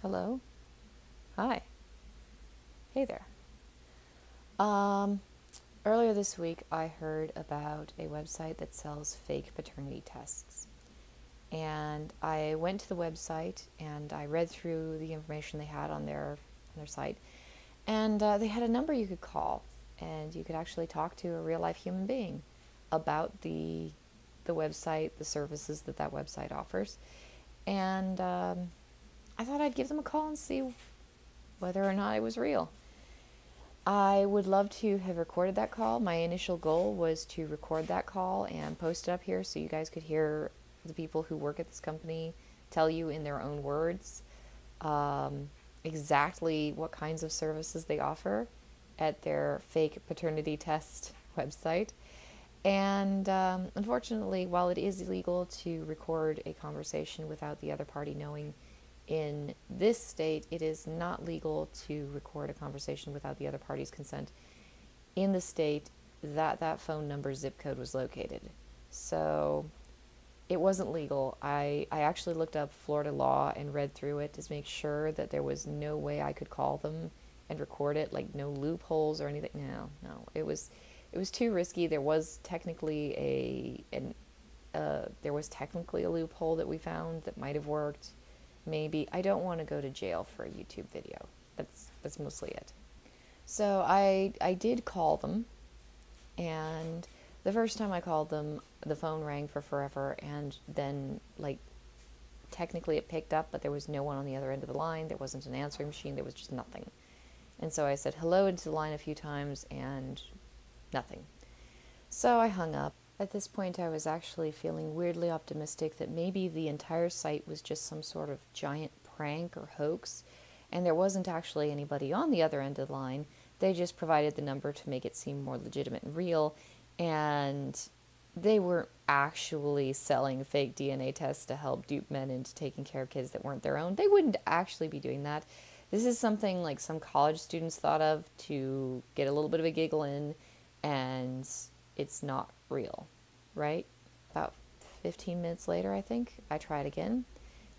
Hello? Hi. Hey there. Um, Earlier this week, I heard about a website that sells fake paternity tests. And I went to the website and I read through the information they had on their site. And they had a number you could call, and you could actually talk to a real life human being about the website, the services that that website offers. And I thought I'd give them a call and see whether or not it was real. I would love to have recorded that call. My initial goal was to record that call and post it up here so you guys could hear the people who work at this company tell you in their own words um, exactly what kinds of services they offer at their fake paternity test website. And unfortunately, while it is illegal to record a conversation without the other party knowing, in this state, it is not legal to record a conversation without the other party's consent in the state that that phone number zip code was located. So it wasn't legal. I actually looked up Florida law and read through it to make sure that there was no way I could call them and record it, like no loopholes or anything. No, it was too risky. There was technically there was technically a loophole that we found that might have worked. Maybe I don't want to go to jail for a YouTube video. That's mostly it. So I did call them, and the first time I called them, the phone rang for forever, and then like technically it picked up, but there was no one on the other end of the line. There wasn't an answering machine. There was just nothing. And so I said hello into the line a few times, and nothing. So I hung up. At this point, I was actually feeling weirdly optimistic that maybe the entire site was just some sort of giant prank or hoax, and there wasn't actually anybody on the other end of the line. They just provided the number to make it seem more legitimate and real, and they were actually selling fake DNA tests to help dupe men into taking care of kids that weren't their own. They wouldn't actually be doing that. This is something like some college students thought of to get a little bit of a giggle in, and it's not real, right? About 15 minutes later, I think, I tried again.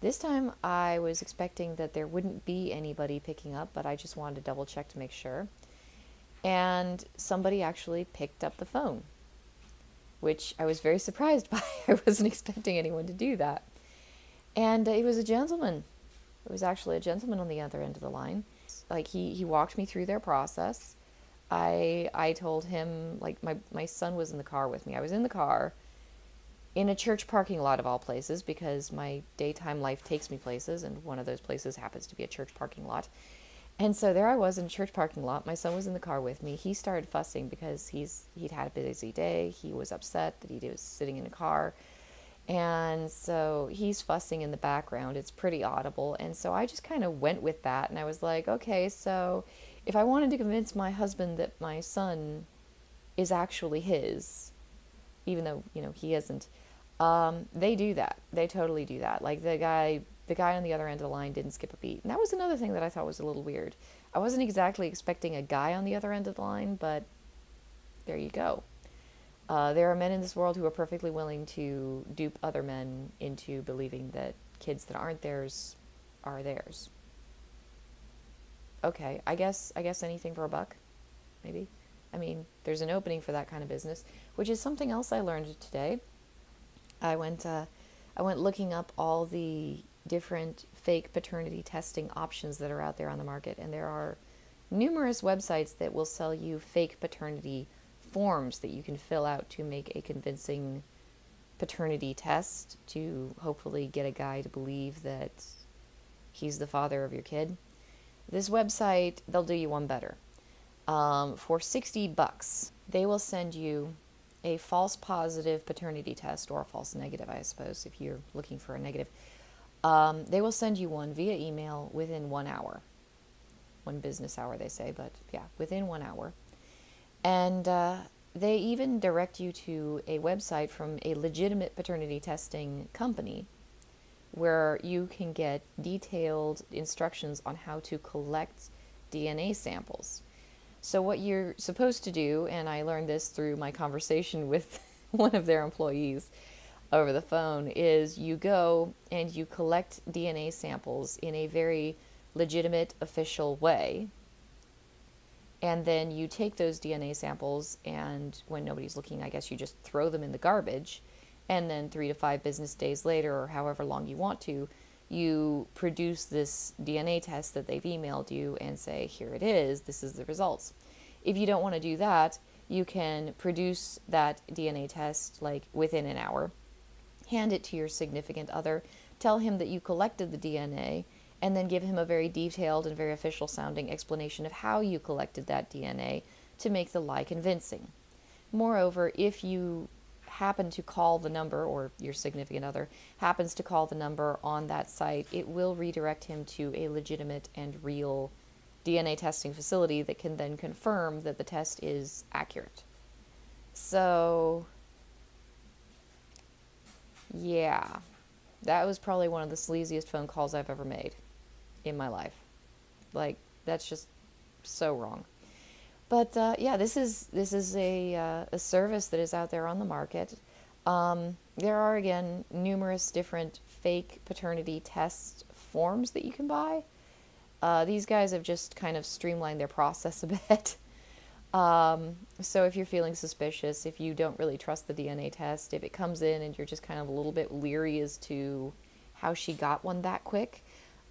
This time I was expecting that there wouldn't be anybody picking up, but I just wanted to double check to make sure. And somebody actually picked up the phone, which I was very surprised by. I wasn't expecting anyone to do that. And it was a gentleman. It was actually a gentleman on the other end of the line. Like he walked me through their process. I told him, like, my son was in the car with me. I was in the car in a church parking lot of all places because my daytime life takes me places, and one of those places happens to be a church parking lot. And so there I was in a church parking lot. My son was in the car with me. He started fussing because he'd had a busy day. He was upset that he was sitting in a car. And so he's fussing in the background. It's pretty audible. And so I just kind of went with that. And I was like, okay, so if I wanted to convince my husband that my son is actually his, even though, he isn't, they do that. They totally do that. Like the guy on the other end of the line didn't skip a beat. And that was another thing that I thought was a little weird. I wasn't exactly expecting a guy on the other end of the line, but there you go. There are men in this world who are perfectly willing to dupe other men into believing that kids that aren't theirs are theirs. Okay, I guess anything for a buck, maybe. I mean, there's an opening for that kind of business, which is something else I learned today. I went looking up all the different fake paternity testing options that are out there on the market, and there are numerous websites that will sell you fake paternity forms that you can fill out to make a convincing paternity test to hopefully get a guy to believe that he's the father of your kid. This website, they'll do you one better. For $60, they will send you a false positive paternity test, or a false negative, I suppose, if you're looking for a negative. They will send you one via email within 1 hour. 1 business hour, they say, but yeah, within 1 hour. And they even direct you to a website from a legitimate paternity testing company where you can get detailed instructions on how to collect DNA samples. So what you're supposed to do, and I learned this through my conversation with one of their employees over the phone, is you go and you collect DNA samples in a very legitimate, official way. And then you take those DNA samples, and when nobody's looking, I guess you just throw them in the garbage. And then 3 to 5 business days later, or however long you want to, you produce this DNA test that they've emailed you and say, here it is, this is the results. If you don't want to do that, you can produce that DNA test like within an hour, hand it to your significant other, tell him that you collected the DNA, and then give him a very detailed and very official sounding explanation of how you collected that DNA to make the lie convincing. Moreover, if you happen to call the number, or your significant other happens to call the number on that site, it will redirect him to a legitimate and real DNA testing facility that can then confirm that the test is accurate. So, yeah, that was probably one of the sleaziest phone calls I've ever made in my life. Like, that's just so wrong. But yeah, this is a service that is out there on the market. There are, again, numerous different fake paternity test forms that you can buy. These guys have just kind of streamlined their process a bit. So if you're feeling suspicious, if you don't really trust the DNA test, if it comes in and you're just kind of a little bit leery as to how she got one that quick,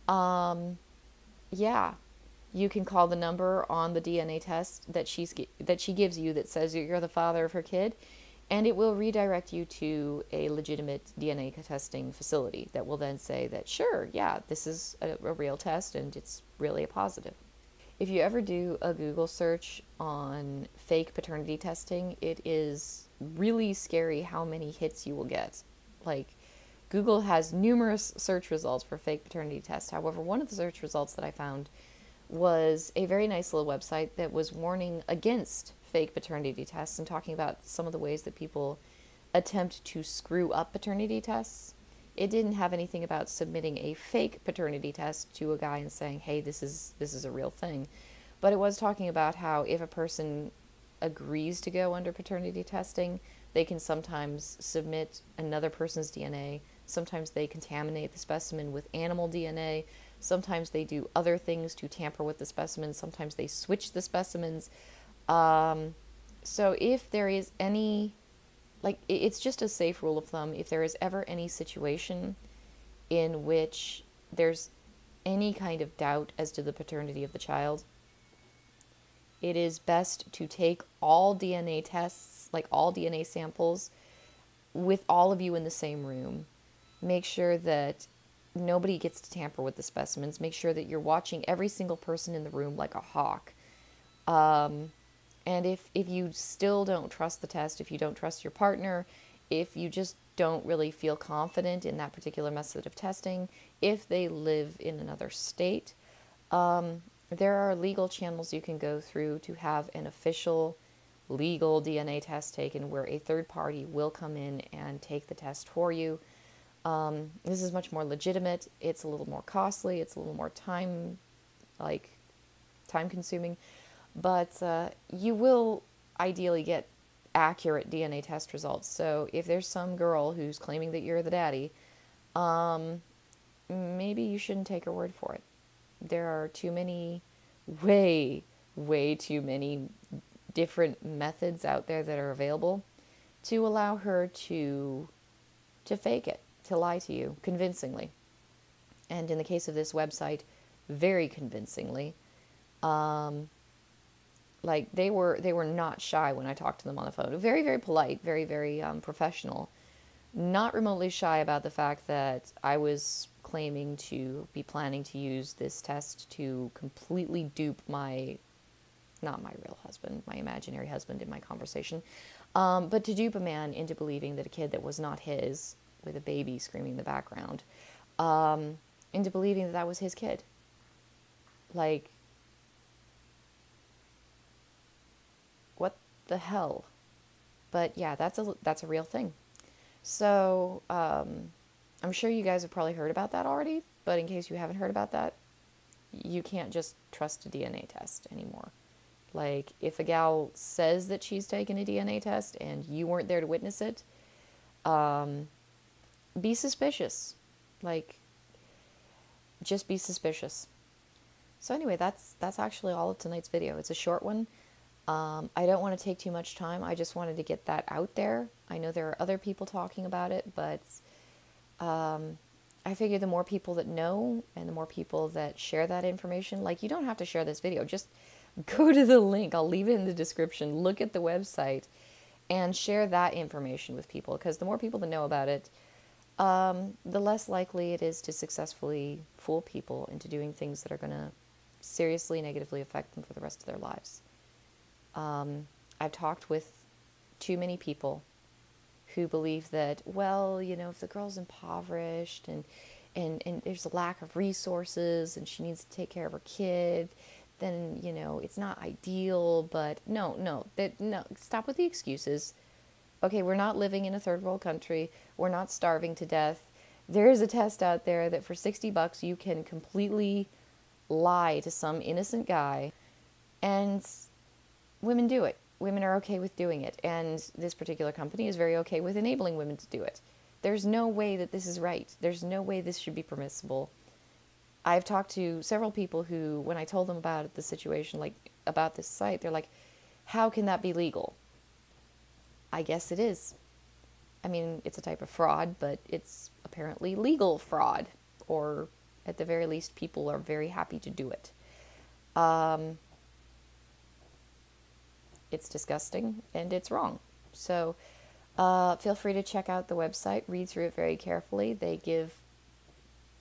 yeah, you can call the number on the DNA test that she gives you that says you're the father of her kid, and it will redirect you to a legitimate DNA testing facility that will then say that, sure, yeah, this is a real test and it's really a positive. If you ever do a Google search on fake paternity testing, it is really scary how many hits you will get. Like, Google has numerous search results for fake paternity tests. However, one of the search results that I found was a very nice little website that was warning against fake paternity tests and talking about some of the ways that people attempt to screw up paternity tests. It didn't have anything about submitting a fake paternity test to a guy and saying, hey, this is a real thing. But it was talking about how if a person agrees to go under paternity testing, they can sometimes submit another person's DNA. Sometimes they contaminate the specimen with animal DNA. Sometimes they do other things to tamper with the specimens. Sometimes they switch the specimens. So if there is any, like, it's just a safe rule of thumb, if there is ever any situation in which there's any kind of doubt as to the paternity of the child, it is best to take all DNA tests, like all DNA samples, with all of you in the same room. Make sure that nobody gets to tamper with the specimens. Make sure that you're watching every single person in the room like a hawk. And if you still don't trust the test, if you don't trust your partner, if you just don't really feel confident in that particular method of testing, if they live in another state, there are legal channels you can go through to have an official legal DNA test taken where a third party will come in and take the test for you. This is much more legitimate. It's a little more costly. It's a little more time consuming, but you will ideally get accurate DNA test results. So if there's some girl who's claiming that you're the daddy, maybe you shouldn't take her word for it. There are too many, way too many different methods out there that are available to allow her to fake it, to lie to you convincingly. And in the case of this website, very convincingly. Like, they were not shy when I talked to them on the phone. Very, very polite, very, very professional. Not remotely shy about the fact that I was claiming to be planning to use this test to completely dupe not my real husband, my imaginary husband in my conversation, but to dupe a man into believing that a kid that was not his, with a baby screaming in the background, into believing that that was his kid. Like, what the hell? But yeah, that's a real thing. So, I'm sure you guys have probably heard about that already, but in case you haven't heard about that, you can't just trust a DNA test anymore. Like, if a gal says that she's taken a DNA test and you weren't there to witness it, be suspicious. Like, just be suspicious. So anyway, that's actually all of tonight's video. It's a short one. I don't want to take too much time. I just wanted to get that out there. I know there are other people talking about it, but I figure the more people that know and the more people that share that information, like, you don't have to share this video. Just go to the link. I'll leave it in the description. Look at the website and share that information with people, because the more people that know about it, the less likely it is to successfully fool people into doing things that are going to seriously negatively affect them for the rest of their lives. I've talked with too many people who believe that, well, you know, if the girl's impoverished and there's a lack of resources and she needs to take care of her kid, then, you know, it's not ideal. But no, stop with the excuses. Okay, we're not living in a third world country. We're not starving to death. There is a test out there that for $60 you can completely lie to some innocent guy, and women do it. Women are okay with doing it, and this particular company is very okay with enabling women to do it. There's no way that this is right. There's no way this should be permissible. I've talked to several people who, when I told them about the situation, like about this site, they're like, how can that be legal? I guess it is. I mean, it's a type of fraud, but it's apparently legal fraud, or at the very least, people are very happy to do it. It's disgusting and it's wrong. So feel free to check out the website, read through it very carefully. They give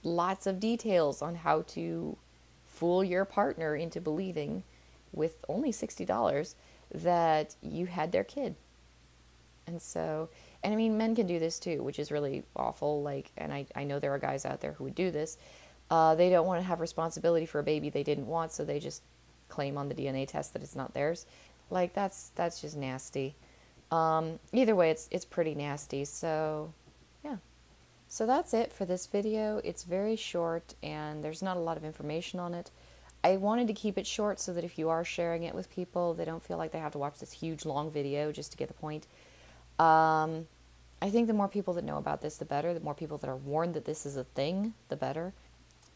lots of details on how to fool your partner into believing, with only $60, that you had their kid. And so, and I mean, men can do this too, which is really awful. Like, and I know there are guys out there who would do this. They don't want to have responsibility for a baby they didn't want, so they just claim on the DNA test that it's not theirs. Like, that's just nasty. Either way, it's pretty nasty. So, yeah. So that's it for this video. It's very short and there's not a lot of information on it. I wanted to keep it short so that if you are sharing it with people, they don't feel like they have to watch this huge long video just to get the point. I think the more people that know about this, the better. The more people that are warned that this is a thing, the better.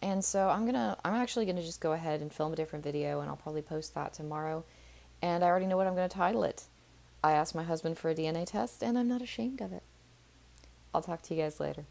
And so I'm actually gonna just go ahead and film a different video, and I'll probably post that tomorrow. And I already know what I'm gonna title it. I asked my husband for a DNA test, and I'm not ashamed of it. I'll talk to you guys later.